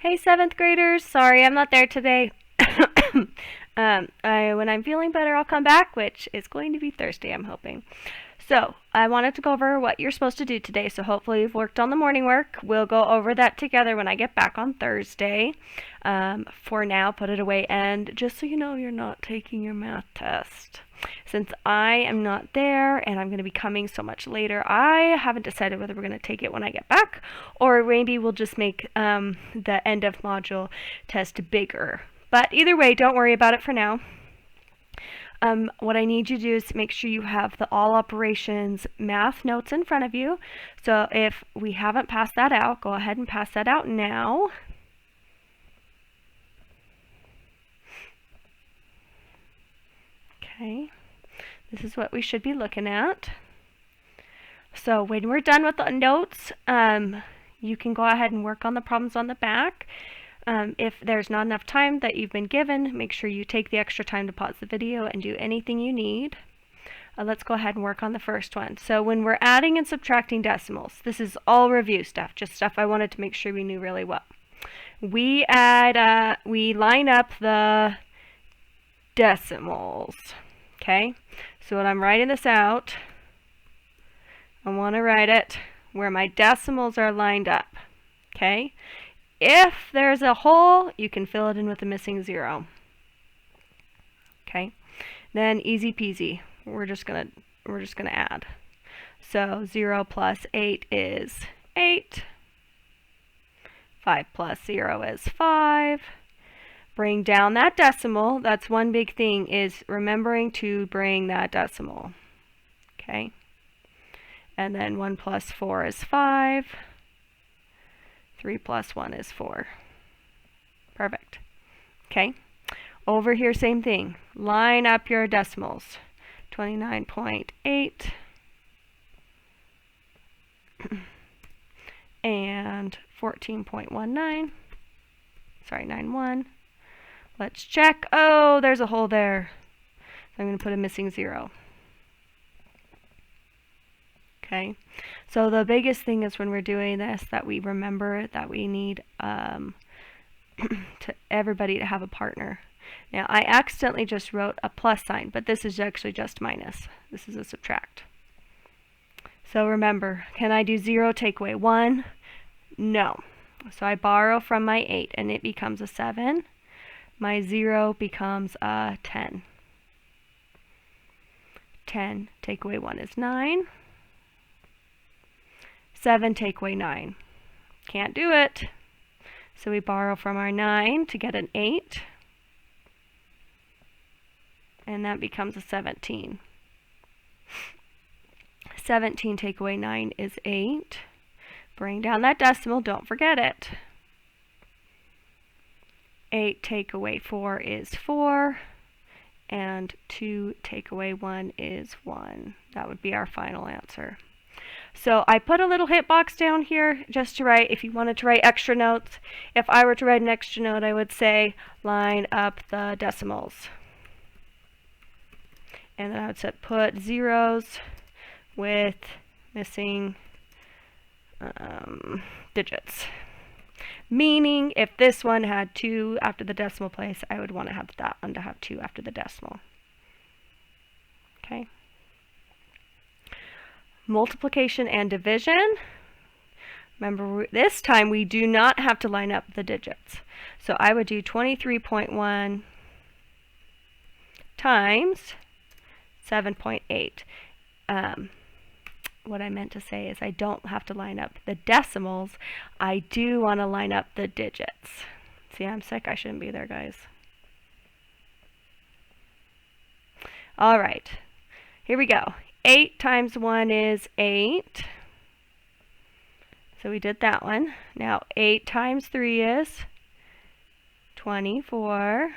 Hey, seventh graders. Sorry, I'm not there today. When I'm feeling better, I'll come back, which is going to be Thursday, I'm hoping. So, I wanted to go over what you're supposed to do today, so hopefully you've worked on the morning work. We'll go over that together when I get back on Thursday. For now, put it away, and just so you know, you're not taking your math test. Since I am not there and I'm going to be coming so much later, I haven't decided whether we're going to take it when I get back, or maybe we'll just make the end of module test bigger. But either way, don't worry about it for now. What I need you to do is make sure you have the all operations math notes in front of you. So if we haven't passed that out, go ahead and pass that out now. Okay, this is what we should be looking at. So when we're done with the notes, you can go ahead and work on the problems on the back. If there's not enough time that you've been given, make sure you take the extra time to pause the video and do anything you need. Let's go ahead and work on the first one. So when we're adding and subtracting decimals, this is all review stuff, just stuff I wanted to make sure we knew really well. We line up the decimals, okay? So when I'm writing this out, I want to write it where my decimals are lined up, okay? If there's a hole, you can fill it in with a missing zero. Okay, then easy peasy. We're just gonna add. So 0 plus 8 is 8. 5 plus 0 is 5. Bring down that decimal. That's one big thing, is remembering to bring that decimal. Okay, and then 1 plus 4 is 5. 3 plus 1 is 4. Perfect. Okay. Over here, same thing. Line up your decimals. 29.8 and 14.19. Sorry, 91. Let's check. Oh, there's a hole there. So I'm going to put a missing zero. Okay, so the biggest thing is when we're doing this that we remember that we need everybody to have a partner. Now, I accidentally just wrote a plus sign, but this is actually just minus. This is a subtract. So remember, can I do 0 take away 1? No. So I borrow from my 8 and it becomes a 7. My 0 becomes a 10. 10 take away 1 is 9. 7 take away 9. Can't do it. So we borrow from our 9 to get an 8. And that becomes a 17. 17 take away 9 is 8. Bring down that decimal, don't forget it. 8 take away 4 is 4. And 2 take away 1 is 1. That would be our final answer. So I put a little hit box down here just to write, if you wanted to write extra notes. If I were to write an extra note, I would say line up the decimals. And then I would put zeros with missing digits. Meaning if this one had 2 after the decimal place, I would want to have that one to have 2 after the decimal. Okay. Multiplication and division. Remember, this time we do not have to line up the digits. So I would do 23.1 times 7.8. What I meant to say is I don't have to line up the decimals. I do want to line up the digits. See, I'm sick. I shouldn't be there, guys. All right. Here we go. 8 times 1 is 8. So we did that one. Now 8 times 3 is 24.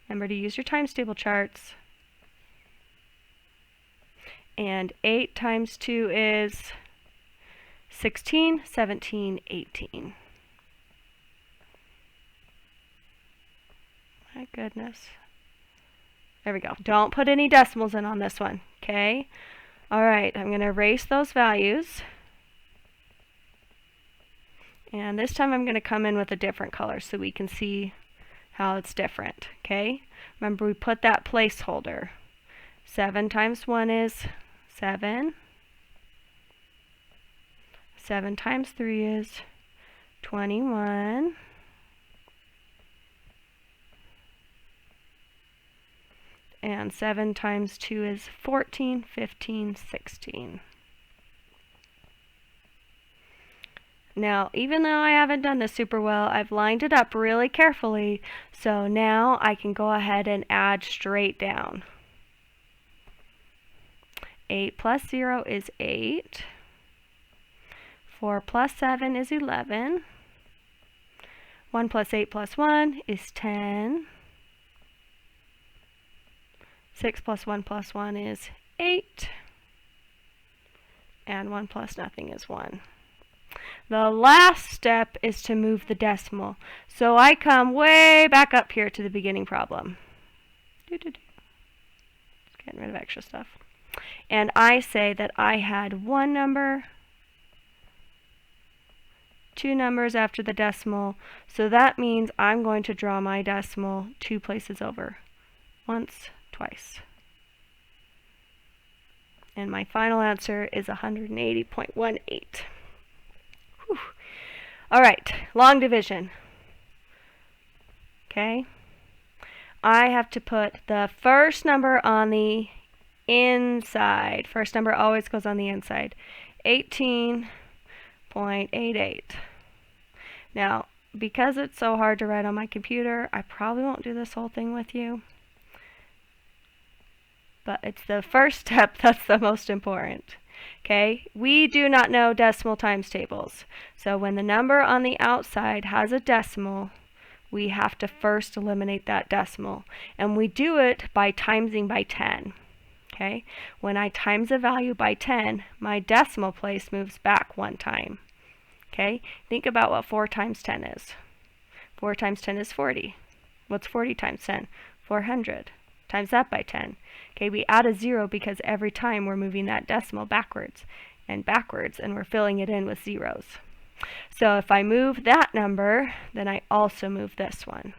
Remember to use your times table charts. And 8 times 2 is 16, 17, 18. My goodness. There we go. Don't put any decimals in on this one, okay? All right, I'm going to erase those values. And this time I'm going to come in with a different color so we can see how it's different. Okay? Remember, we put that placeholder. 7 times 1 is 7. 7 times 3 is 21. And 7 times 2 is 14, 15, 16. Now, even though I haven't done this super well, I've lined it up really carefully, so now I can go ahead and add straight down. 8 plus 0 is 8. 4 plus 7 is 11. 1 plus 8 plus 1 is 10. 6 plus 1 plus 1 is 8. And 1 plus nothing is 1. The last step is to move the decimal. So I come way back up here to the beginning problem. Just getting rid of extra stuff. And I say that I had one number, 2 numbers after the decimal. So that means I'm going to draw my decimal 2 places over. Once, twice. And my final answer is 180.18. All right, long division. Okay. I have to put the first number on the inside. First number always goes on the inside. 18.88. Now, because it's so hard to write on my computer, I probably won't do this whole thing with you. But it's the first step that's the most important. Okay, we do not know decimal times tables. So when the number on the outside has a decimal, we have to first eliminate that decimal. And we do it by timesing by 10. Okay, when I times a value by 10, my decimal place moves back 1 time. Okay, think about what 4 times 10 is. 4 times 10 is 40. What's 40 times 10? 400. Times that by 10. Okay, we add a 0 because every time we're moving that decimal backwards, and we're filling it in with zeros. So if I move that number, then I also move this one.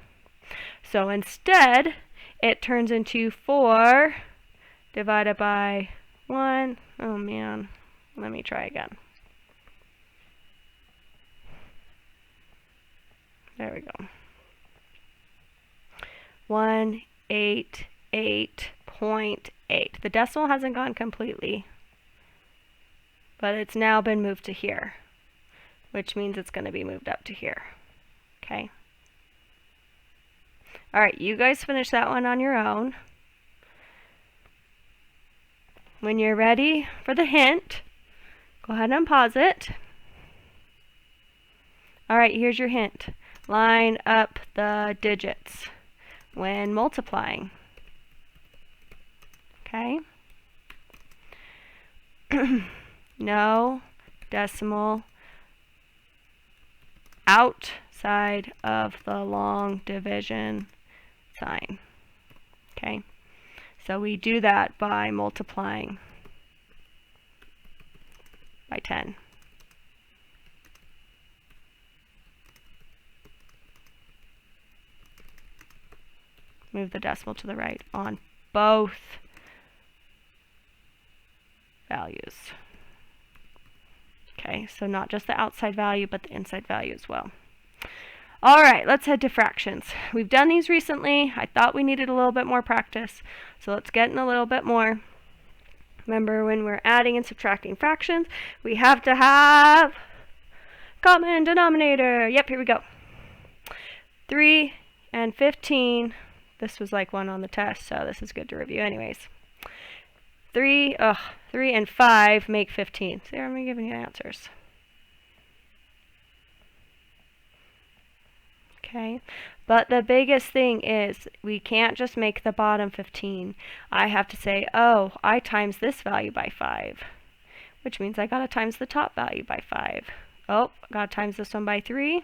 So instead, it turns into 4 divided by 1. Oh man, let me try again. There we go. 188.8. The decimal hasn't gone completely, but it's now been moved to here, which means it's going to be moved up to here. Okay. All right, you guys finish that one on your own. When you're ready for the hint, go ahead and pause it. All right, here's your hint. Line up the digits when multiplying. Okay? No decimal outside of the long division sign. Okay? So we do that by multiplying by 10. Move the decimal to the right on both values. Okay, so not just the outside value, but the inside value as well. All right, let's head to fractions. We've done these recently. I thought we needed a little bit more practice, so let's get in a little bit more. Remember, when we're adding and subtracting fractions, we have to have common denominator. Yep, here we go. 3 and 15. This was like one on the test, so this is good to review anyways. 3 and 5 make 15. See, I'm giving you answers. Okay, but the biggest thing is we can't just make the bottom 15. I have to say, oh, I times this value by 5, which means I gotta times the top value by 5. Oh, I gotta times this one by 3,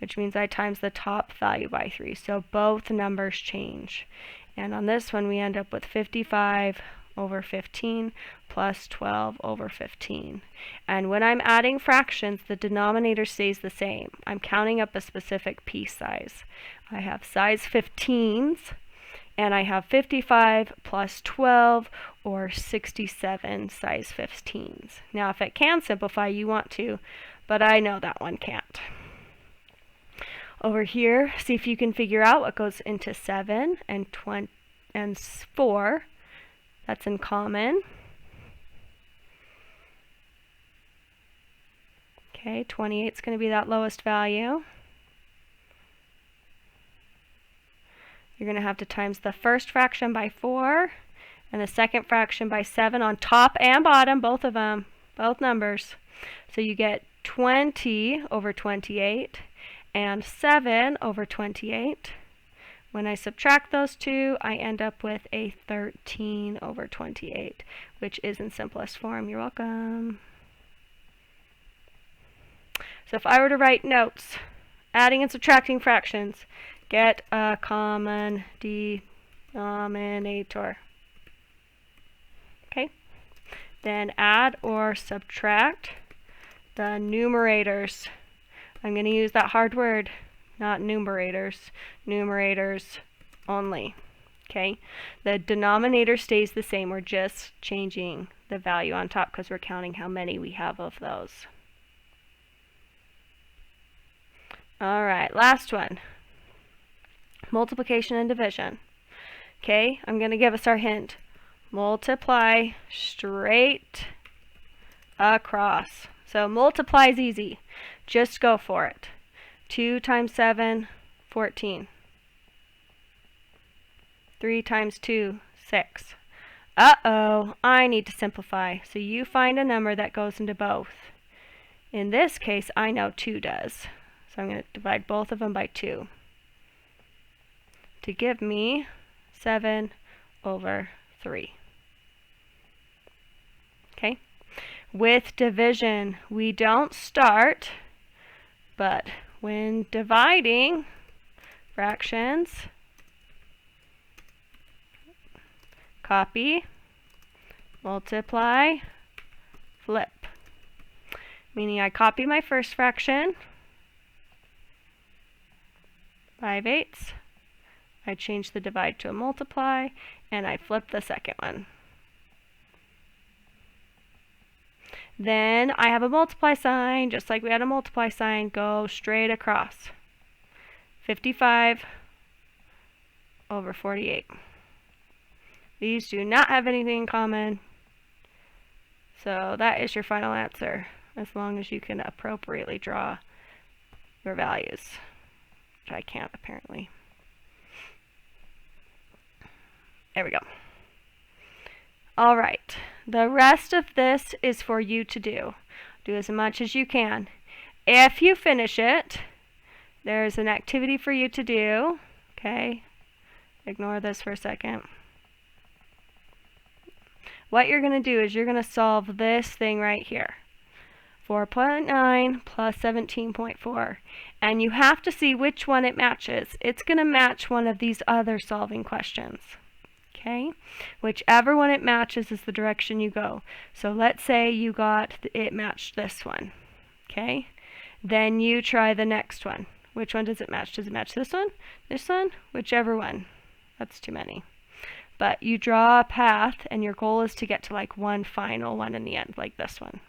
which means I times the top value by 3. So both numbers change. And on this one, we end up with 55 over 15 plus 12 over 15. And when I'm adding fractions, the denominator stays the same. I'm counting up a specific piece size. I have size 15s, and I have 55 plus 12 or 67 size 15s. Now if it can simplify, you want to, but I know that one can't. Over here, see if you can figure out what goes into 7 and 20 and 4. That's in common. Okay, 28 is going to be that lowest value. You're going to have to times the first fraction by 4 and the second fraction by 7 on top and bottom, both of them, both numbers. So you get 20 over 28 and 7 over 28. When I subtract those two, I end up with a 13 over 28, which is in simplest form. You're welcome. So if I were to write notes, adding and subtracting fractions, get a common denominator. Okay? Then add or subtract the numerators. I'm going to use that hard word. Not numerators, numerators only. Okay, the denominator stays the same. We're just changing the value on top because we're counting how many we have of those. All right, last one. Multiplication and division. Okay, I'm going to give us our hint. Multiply straight across. So multiply is easy. Just go for it. 2 times 7, 14. 3 times 2, 6. Uh-oh, I need to simplify. So you find a number that goes into both. In this case, I know 2 does. So I'm going to divide both of them by 2 to give me 7 over 3. Okay? With division, we don't start, but when dividing fractions, copy, multiply, flip. Meaning I copy my first fraction, 5/8. I change the divide to a multiply, and I flip the second one. Then I have a multiply sign, just like we had a multiply sign, go straight across. 55 over 48. These do not have anything in common, so that is your final answer, as long as you can appropriately draw your values, which I can't apparently. There we go. All right, the rest of this is for you to do. Do as much as you can. If you finish it, there's an activity for you to do. Okay, ignore this for a second. What you're going to do is you're going to solve this thing right here. 4.9 plus 17.4. And you have to see which one it matches. It's going to match one of these other solving questions. Okay, whichever one it matches is the direction you go. So let's say you got it matched this one. Okay, then you try the next one. Which one does it match? Does it match this one? This one? Whichever one. That's too many. But you draw a path, and your goal is to get to like one final one in the end, like this one.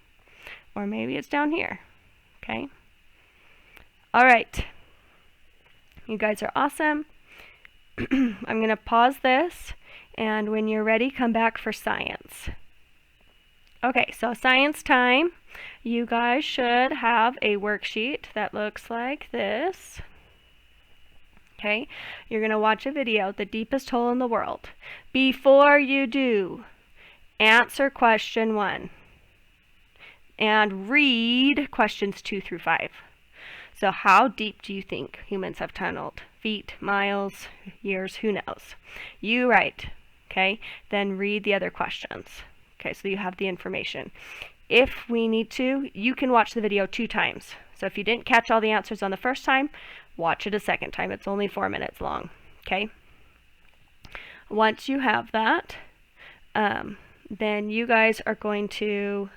Or maybe it's down here. Okay. All right. You guys are awesome. I'm going to pause this. And when you're ready, come back for science. Okay, so science time. You guys should have a worksheet that looks like this. Okay, you're going to watch a video, The Deepest Hole in the World. Before you do, answer question 1. And read questions 2 through 5. So how deep do you think humans have tunneled? Feet, miles, years, who knows? You write. Okay, then read the other questions. Okay, so you have the information. If we need to, you can watch the video 2 times. So if you didn't catch all the answers on the first time, watch it a second time. It's only 4 minutes long. Okay. Once you have that, then you guys are going to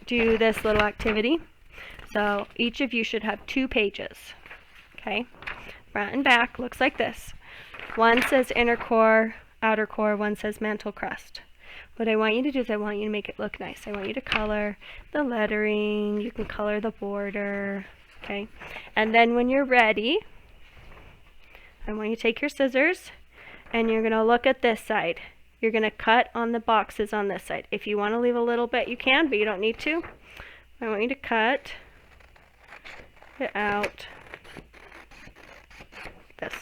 do this little activity. So each of you should have 2 pages. Okay, front and back looks like this. One says inner core, outer core, one says mantle crust. What I want you to do is I want you to make it look nice. I want you to color the lettering, you can color the border, okay? And then when you're ready, I want you to take your scissors and you're gonna look at this side. You're gonna cut on the boxes on this side. If you wanna leave a little bit, you can, but you don't need to. I want you to cut it out this.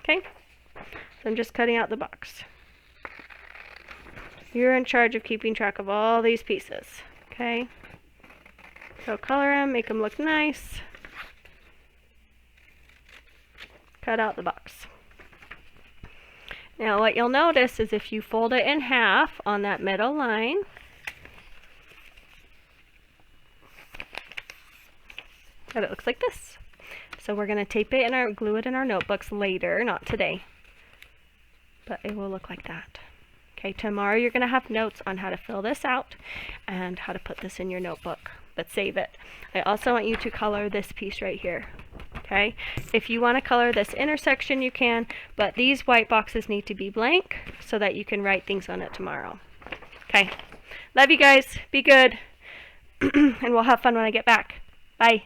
Okay? So I'm just cutting out the box. You're in charge of keeping track of all these pieces. Okay? So color them, make them look nice. Cut out the box. Now what you'll notice is if you fold it in half on that middle line, that it looks like this. So we're going to tape it and glue it in our notebooks later, not today. But it will look like that. Okay, tomorrow you're going to have notes on how to fill this out and how to put this in your notebook, but save it. I also want you to color this piece right here. Okay, if you want to color this intersection, you can, but these white boxes need to be blank so that you can write things on it tomorrow. Okay, love you guys. Be good. And we'll have fun when I get back. Bye.